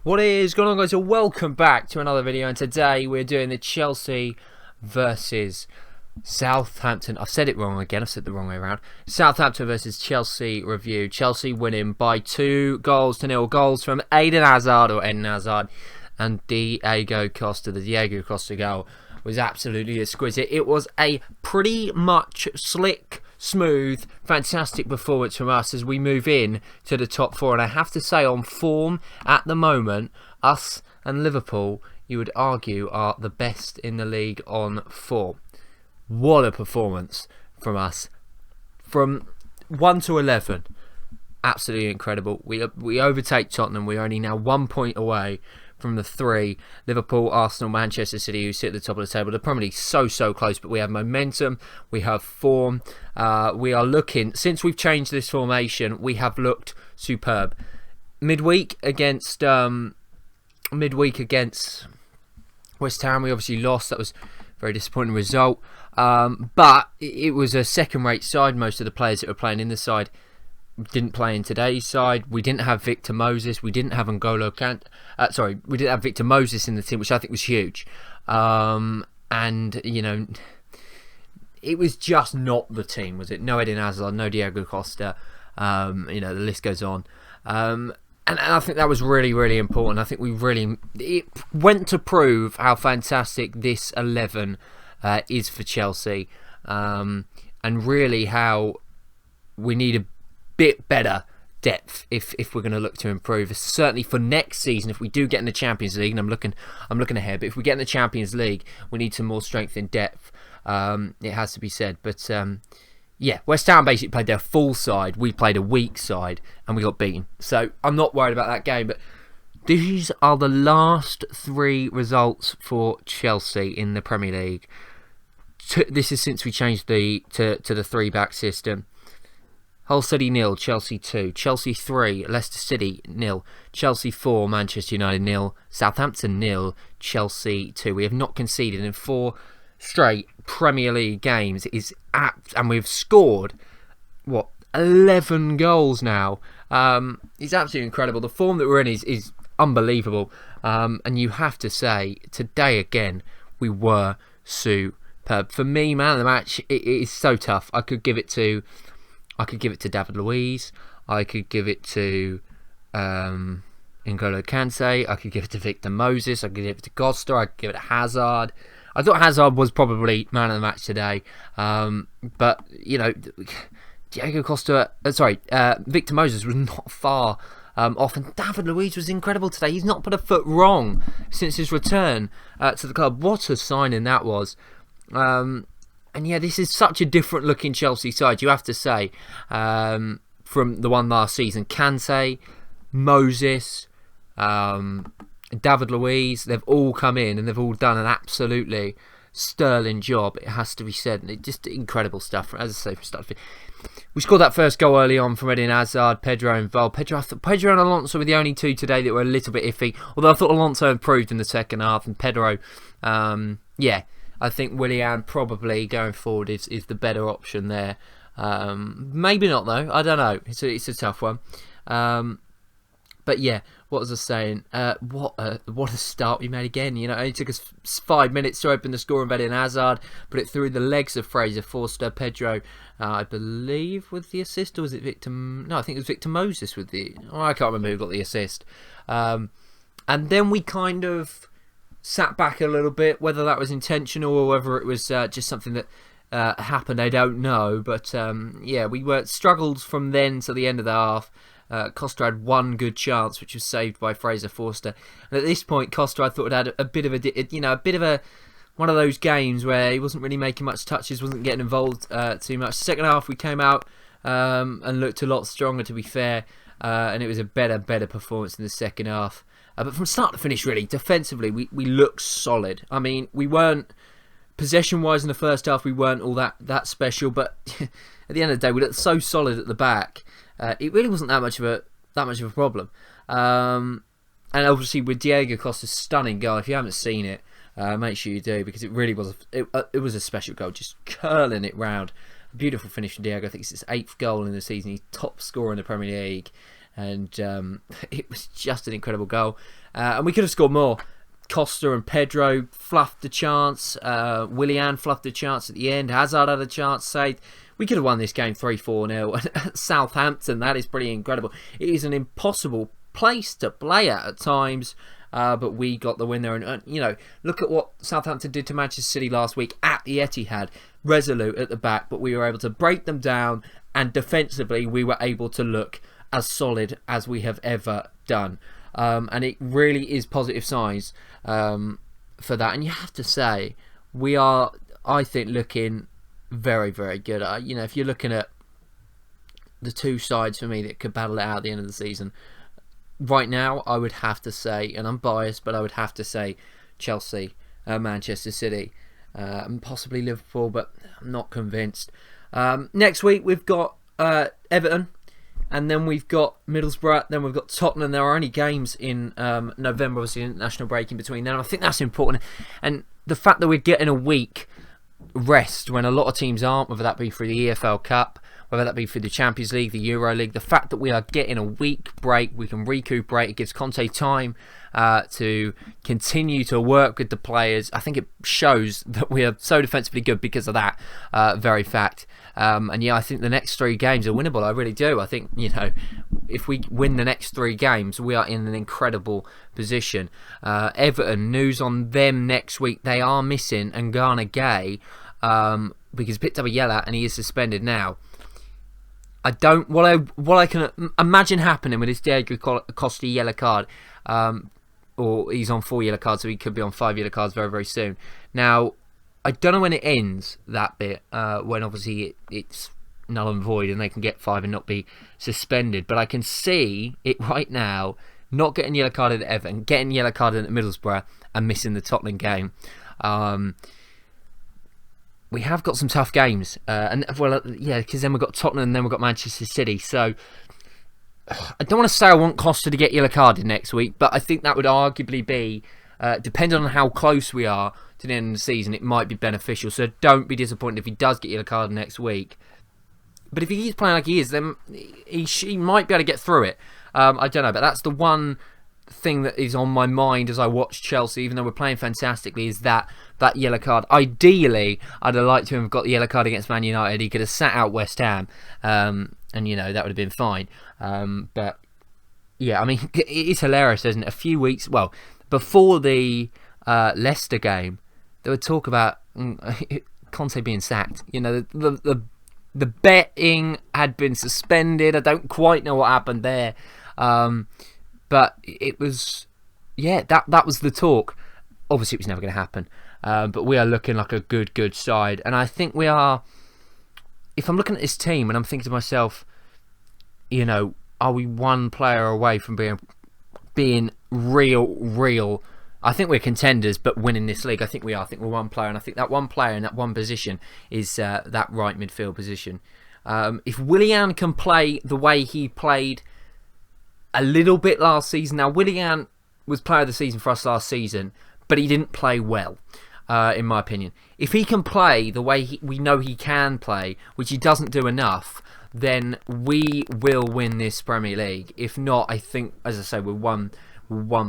What is going on, guys? So welcome back to another video, and today we're doing the Chelsea versus Southampton. I've said it wrong again. I've said it the wrong way around. Southampton versus Chelsea review. Chelsea winning by 2-0. Goals from Eden Hazard and Diego Costa. The Diego Costa goal was absolutely exquisite. It was a pretty much slick, smooth, fantastic performance from us as we move in to the top four. And I have to say, on form at the moment, us and Liverpool, you would argue, are the best in the league on form. What a performance from us. From 1 to 11. Absolutely incredible. We overtake Tottenham. We're only now 1 point away from the three: Liverpool, Arsenal, Manchester City, who sit at the top of the table. The Premier League so close, but we have momentum, we have form. We are looking, since we've changed this formation, we have looked superb. Midweek against West Ham, we obviously lost. That was a very disappointing result. But it was a second-rate side. Most of the players that were playing in the side didn't play in today's side. We didn't have Victor Moses. We didn't have N'Golo Kante. We didn't have Victor Moses in the team, which I think was huge. And, you know, it was just not the team, was it? No Eden Hazard, no Diego Costa. You know, the list goes on. And I think that was really important. I think it went to prove how fantastic this 11 is for Chelsea. And really how we need a bit better depth if we're going to look to improve. Certainly for next season, if we do get in the Champions League, and I'm looking ahead, but if we get in the Champions League, we need some more strength in depth. It has to be said. But yeah, West Ham basically played their full side. We played a weak side and we got beaten. So I'm not worried about that game. But these are the last three results for Chelsea in the Premier League. This is since we changed to the three-back system. Hull City 0, Chelsea 2, Chelsea 3, Leicester City 0, Chelsea 4, Manchester United 0, Southampton 0, Chelsea 2. We have not conceded in 4 straight Premier League games. It is and we've scored 11 goals now. It's absolutely incredible. The form that we're in is unbelievable. And you have to say, today again, we were superb. For me, man of the match, it is so tough. I could give it to David Luiz. I could give it to N'Golo Kante. I could give it to Victor Moses. I could give it to Costa. I could give it to Hazard. I thought Hazard was probably man of the match today. But, you know, Victor Moses was not far off. And David Luiz was incredible today. He's not put a foot wrong since his return to the club. What a signing that was. And yeah, this is such a different looking Chelsea side, you have to say, from the one last season. Kante, Moses, David Luiz, they've all come in and they've all done an absolutely sterling job, it has to be said. And just incredible stuff, as I say, from start to finish. We scored that first goal early on from Eden Hazard, Pedro involved. Pedro and Alonso were the only two today that were a little bit iffy, although I thought Alonso improved in the second half, and Pedro, yeah, I think Willian probably going forward is the better option there. Maybe not though. I don't know. It's a tough one. But yeah, what was I saying? What a start we made again. You know, it only took us 5 minutes to open the score of Eden Hazard, put it through the legs of Fraser Forster. Pedro, I believe, with the assist, or was it Victor? No, I think it was Victor Moses with the. Oh, I can't remember who got the assist. And then we kind of sat back a little bit. Whether that was intentional or whether it was just something that happened, I don't know. But yeah, we struggled from then to the end of the half. Costa had one good chance, which was saved by Fraser Forster. And at this point, Costa, I thought, had a bit of one of those games where he wasn't really making much touches, wasn't getting involved too much. Second half, we came out and looked a lot stronger, to be fair, and it was a better performance in the second half. But from start to finish, really, defensively, we looked solid. I mean, we weren't, possession-wise in the first half, we weren't all that special, but at the end of the day, we looked so solid at the back. It really wasn't that much of a problem. And obviously with Diego Costa's stunning goal, if you haven't seen it, make sure you do, because it really was it was a special goal, just curling it round. Beautiful finish from Diego. I think it's his 8th goal in the season. He's top scorer in the Premier League. and it was just an incredible goal. And we could have scored more. Costa and Pedro fluffed the chance. Willian fluffed the chance at the end. Hazard had a chance saved. We could have won this game 3-4-0. Southampton, that is pretty incredible. It is an impossible place to play at times. But we got the win there. And, look at what Southampton did to Manchester City last week at the Etihad. Resolute at the back, but we were able to break them down. And defensively, we were able to look as solid as we have ever done. And it really is positive signs for that. And you have to say, we are, I think, looking very, very good. If you're looking at the two sides for me that could battle it out at the end of the season, right now, I would have to say, and I'm biased, but I would have to say Chelsea, Manchester City, and possibly Liverpool, but I'm not convinced. Next week, we've got Everton. And then we've got Middlesbrough, then we've got Tottenham. There are only games in November, obviously, international break in between then. I think that's important. And the fact that we're getting a week rest when a lot of teams aren't, whether that be through the EFL Cup, whether that be through the Champions League, the Euro League, the fact that we are getting a week break, we can recuperate, it gives Conte time to continue to work with the players. I think it shows that we are so defensively good because of that very fact. And I think the next 3 games are winnable. I really do. I think, if we win the next 3 games, we are in an incredible position. Everton, news on them next week. They are missing Ngana Gay because he picked up a yellow and he is suspended now. What I can imagine happening with this Diego Costa yellow card, or he's on 4 yellow cards, so he could be on 5 yellow cards very, very soon. Now, I don't know when it ends, that bit, when obviously it's null and void and they can get 5 and not be suspended. But I can see it right now, not getting yellow carded at Everton, getting yellow carded at Middlesbrough and missing the Tottenham game. We have got some tough games. Because then we've got Tottenham and then we've got Manchester City. So I don't want to say I want Costa to get yellow carded next week, but I think that would arguably be, depending on how close we are to the end of the season, it might be beneficial. So don't be disappointed if he does get yellow carded next week. But if he keeps playing like he is, then he might be able to get through it. I don't know, but that's the one thing that is on my mind as I watch Chelsea, even though we're playing fantastically, is that yellow card. Ideally, I'd have liked to have got the yellow card against Man United. He could have sat out West Ham, and that would have been fine. But yeah, I mean, it is hilarious, isn't it? A few weeks, before the Leicester game, there would talk about Conte being sacked. The betting had been suspended. I don't quite know what happened there. But it was, that was the talk. Obviously, it was never going to happen. But we are looking like a good side. And I think we are, if I'm looking at this team and I'm thinking to myself, are we one player away from being real? I think we're contenders, but winning this league, I think we are. I think we're one player, and I think that one player in that one position is that right midfield position. If Willian can play the way he played a little bit last season. Now, Willian was player of the season for us last season, but he didn't play well, in my opinion. If he can play the way we know he can play, which he doesn't do enough, then we will win this Premier League. If not, I think, as I say, we're one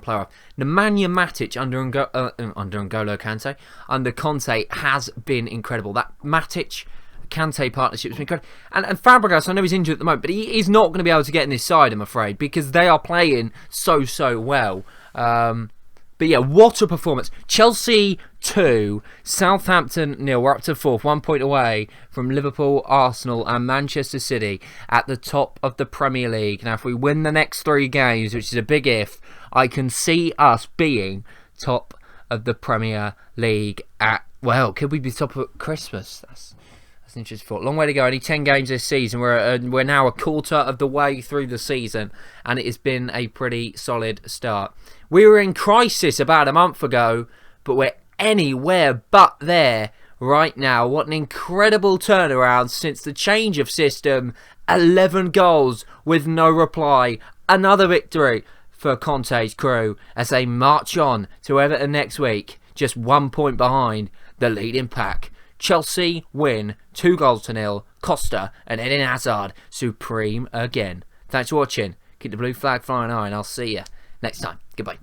player off. Nemanja Matic under N'Golo Kante, under Conte, has been incredible. That Matic-Kante partnership has been incredible. And Fabregas, I know he's injured at the moment, but he is not going to be able to get in this side, I'm afraid, because they are playing so well. But yeah, what a performance. Chelsea 2, Southampton 0. We're up to 4th, 1 point away from Liverpool, Arsenal and Manchester City at the top of the Premier League. Now, if we win the next 3 games, which is a big if, I can see us being top of the Premier League at, could we be top at Christmas? That's an interesting thought. Long way to go. Only 10 games this season. We're now a quarter of the way through the season, and it has been a pretty solid start. We were in crisis about a month ago, but we're anywhere but there right now. What an incredible turnaround since the change of system. 11 goals with no reply. Another victory for Conte's crew as they march on to Everton next week, just 1 point behind the leading pack. Chelsea win 2-0. Costa and Eden Hazard supreme again. Thanks for watching. Keep the blue flag flying high, and I'll see you next time. Goodbye.